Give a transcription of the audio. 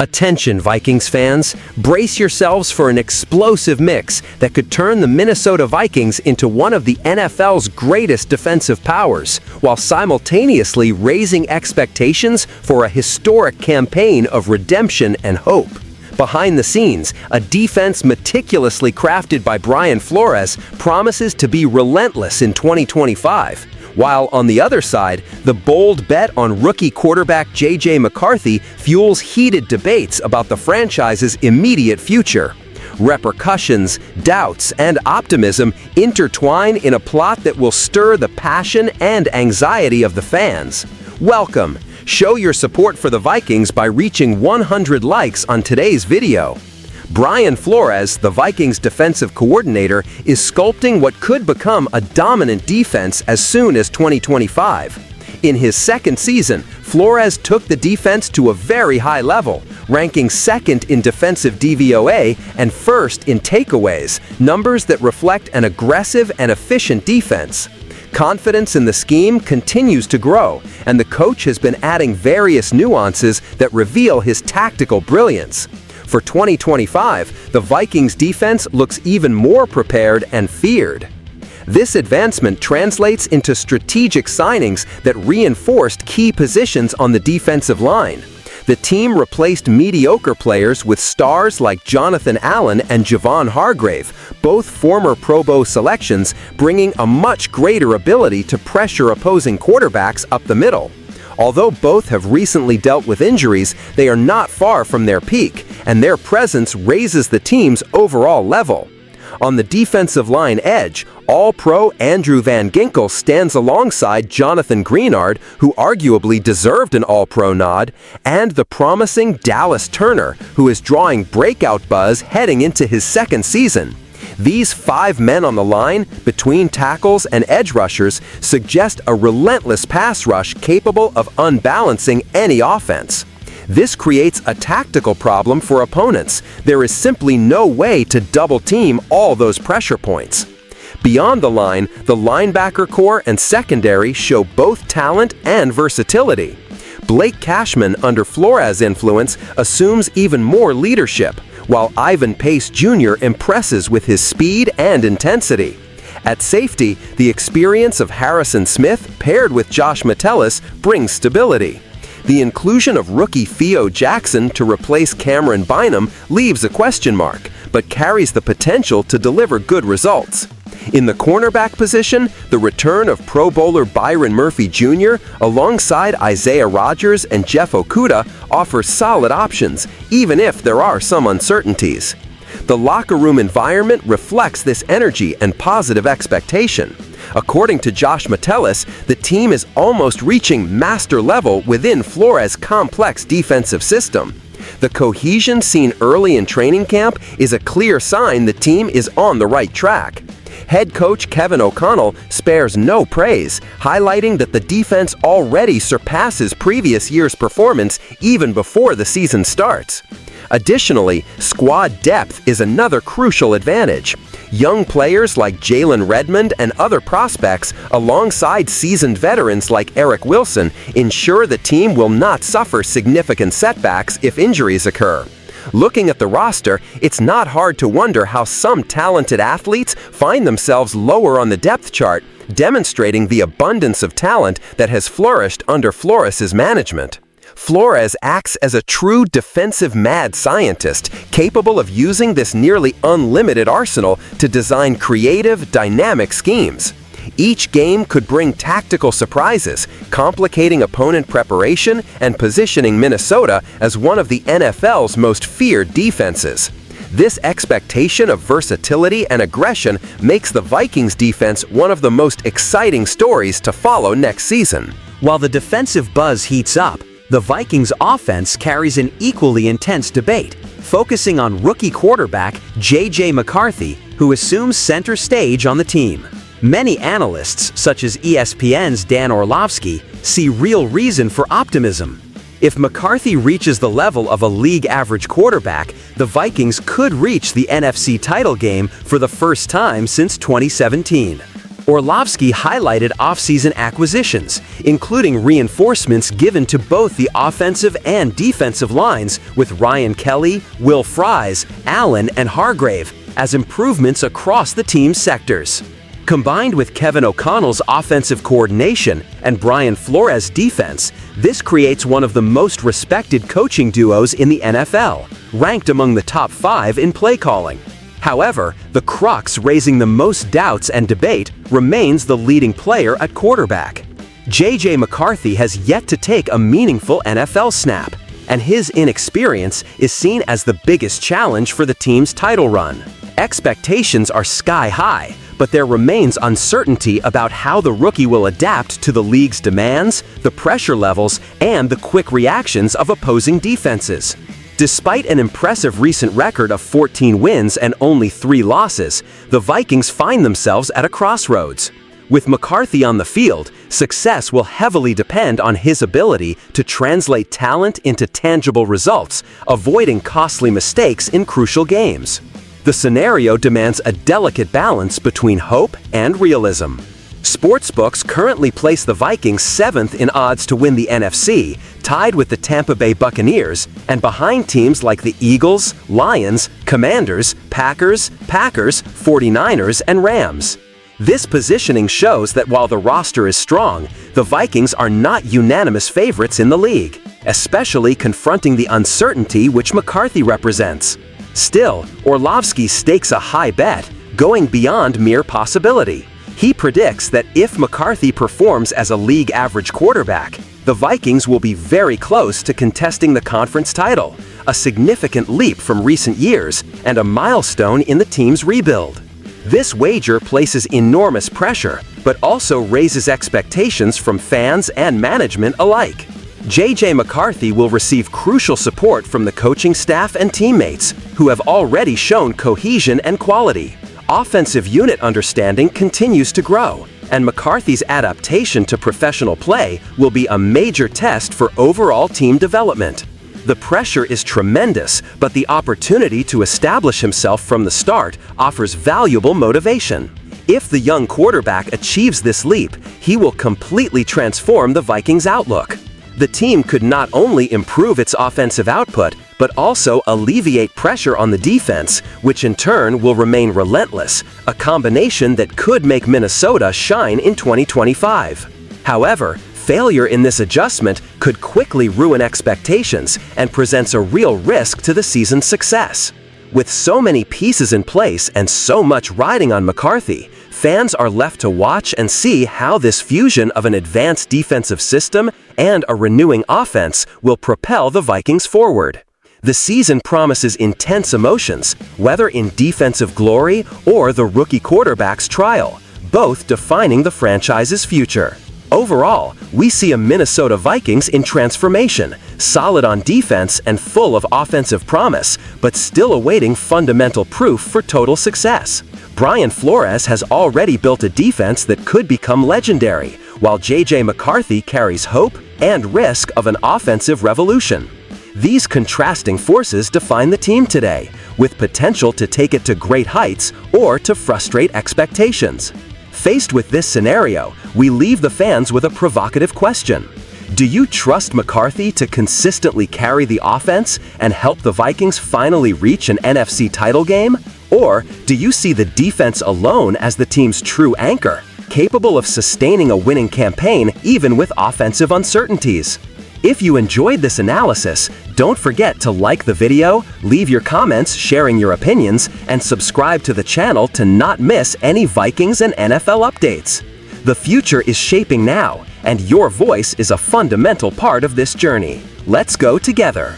Attention, Vikings fans! Brace yourselves for an explosive mix that could turn the Minnesota Vikings into one of the NFL's greatest defensive powers, while simultaneously raising expectations for a historic campaign of redemption and hope. Behind the scenes, a defense meticulously crafted by Brian Flores promises to be relentless in 2025. While on the other side, the bold bet on rookie quarterback J.J. McCarthy fuels heated debates about the franchise's immediate future. Repercussions, doubts, and optimism intertwine in a plot that will stir the passion and anxiety of the fans. Welcome! Show your support for the Vikings by reaching 100 likes on today's video. Brian Flores, the Vikings defensive coordinator, is sculpting what could become a dominant defense as soon as 2025. In his second season, Flores took the defense to a very high level, ranking second in defensive DVOA and first in takeaways, numbers that reflect an aggressive and efficient defense. Confidence in the scheme continues to grow, and the coach has been adding various nuances that reveal his tactical brilliance. For 2025, the Vikings defense looks even more prepared and feared. This advancement translates into strategic signings that reinforced key positions on the defensive line. The team replaced mediocre players with stars like Jonathan Allen and Javon Hargrave, both former Pro Bowl selections, bringing a much greater ability to pressure opposing quarterbacks up the middle. Although both have recently dealt with injuries, they are not far from their peak, and their presence raises the team's overall level. On the defensive line edge, All-Pro Andrew Van Ginkel stands alongside Jonathan Greenard, who arguably deserved an All-Pro nod, and the promising Dallas Turner, who is drawing breakout buzz heading into his second season. These five men on the line, between tackles and edge rushers, suggest a relentless pass rush capable of unbalancing any offense. This creates a tactical problem for opponents. There is simply no way to double-team all those pressure points. Beyond the line, the linebacker core and secondary show both talent and versatility. Blake Cashman, under Flores' influence, assumes even more leadership, while Ivan Pace Jr. impresses with his speed and intensity. At safety, the experience of Harrison Smith paired with Josh Metellus brings stability. The inclusion of rookie Theo Jackson to replace Cameron Bynum leaves a question mark, but carries the potential to deliver good results. In the cornerback position, the return of Pro Bowler Byron Murphy Jr. alongside Isaiah Rodgers and Jeff Okudah offers solid options, even if there are some uncertainties. The locker room environment reflects this energy and positive expectation. According to Josh Metellus, the team is almost reaching master level within Flores' complex defensive system. The cohesion seen early in training camp is a clear sign the team is on the right track. Head coach Kevin O'Connell spares no praise, highlighting that the defense already surpasses previous year's performance even before the season starts. Additionally, squad depth is another crucial advantage. Young players like Jalen Redmond and other prospects, alongside seasoned veterans like Eric Wilson, ensure the team will not suffer significant setbacks if injuries occur. Looking at the roster, it's not hard to wonder how some talented athletes find themselves lower on the depth chart, demonstrating the abundance of talent that has flourished under Flores' management. Flores acts as a true defensive mad scientist, capable of using this nearly unlimited arsenal to design creative, dynamic schemes. Each game could bring tactical surprises, complicating opponent preparation and positioning Minnesota as one of the NFL's most feared defenses. This expectation of versatility and aggression makes the Vikings defense one of the most exciting stories to follow next season. While the defensive buzz heats up, the Vikings offense carries an equally intense debate, focusing on rookie quarterback J.J. McCarthy, who assumes center stage on the team. Many analysts, such as ESPN's Dan Orlovsky, see real reason for optimism. If McCarthy reaches the level of a league-average quarterback, the Vikings could reach the NFC title game for the first time since 2017. Orlovsky highlighted offseason acquisitions, including reinforcements given to both the offensive and defensive lines with Ryan Kelly, Will Fries, Allen, and Hargrave as improvements across the team's sectors. Combined with Kevin O'Connell's offensive coordination and Brian Flores' defense, this creates one of the most respected coaching duos in the NFL, ranked among the top 5 in play calling. However, the crux raising the most doubts and debate remains the leading player at quarterback. J.J. McCarthy has yet to take a meaningful NFL snap, and his inexperience is seen as the biggest challenge for the team's title run. Expectations are sky high, but there remains uncertainty about how the rookie will adapt to the league's demands, the pressure levels, and the quick reactions of opposing defenses. Despite an impressive recent record of 14 wins and only 3 losses, the Vikings find themselves at a crossroads. With McCarthy on the field, success will heavily depend on his ability to translate talent into tangible results, avoiding costly mistakes in crucial games. The scenario demands a delicate balance between hope and realism. Sportsbooks currently place the Vikings 7th in odds to win the NFC, tied with the Tampa Bay Buccaneers, and behind teams like the Eagles, Lions, Commanders, Packers, 49ers, and Rams. This positioning shows that while the roster is strong, the Vikings are not unanimous favorites in the league, especially confronting the uncertainty which McCarthy represents. Still, Orlovsky stakes a high bet, going beyond mere possibility. He predicts that if McCarthy performs as a league-average quarterback, the Vikings will be very close to contesting the conference title, a significant leap from recent years and a milestone in the team's rebuild. This wager places enormous pressure, but also raises expectations from fans and management alike. J.J. McCarthy will receive crucial support from the coaching staff and teammates, who have already shown cohesion and quality. Offensive unit understanding continues to grow, and McCarthy's adaptation to professional play will be a major test for overall team development. The pressure is tremendous, but the opportunity to establish himself from the start offers valuable motivation. If the young quarterback achieves this leap, he will completely transform the Vikings' outlook. The team could not only improve its offensive output, but also alleviate pressure on the defense, which in turn will remain relentless, a combination that could make Minnesota shine in 2025. However, failure in this adjustment could quickly ruin expectations and presents a real risk to the season's success. With so many pieces in place and so much riding on McCarthy, fans are left to watch and see how this fusion of an advanced defensive system and a renewing offense will propel the Vikings forward. The season promises intense emotions, whether in defensive glory or the rookie quarterback's trial, both defining the franchise's future. Overall, we see a Minnesota Vikings in transformation, solid on defense and full of offensive promise, but still awaiting fundamental proof for total success. Brian Flores has already built a defense that could become legendary, while J.J. McCarthy carries hope and risk of an offensive revolution. These contrasting forces define the team today, with potential to take it to great heights or to frustrate expectations. Faced with this scenario, we leave the fans with a provocative question. Do you trust McCarthy to consistently carry the offense and help the Vikings finally reach an NFC title game? Or do you see the defense alone as the team's true anchor, capable of sustaining a winning campaign even with offensive uncertainties? If you enjoyed this analysis, don't forget to like the video, leave your comments sharing your opinions, and subscribe to the channel to not miss any Vikings and NFL updates. The future is shaping now, and your voice is a fundamental part of this journey. Let's go together.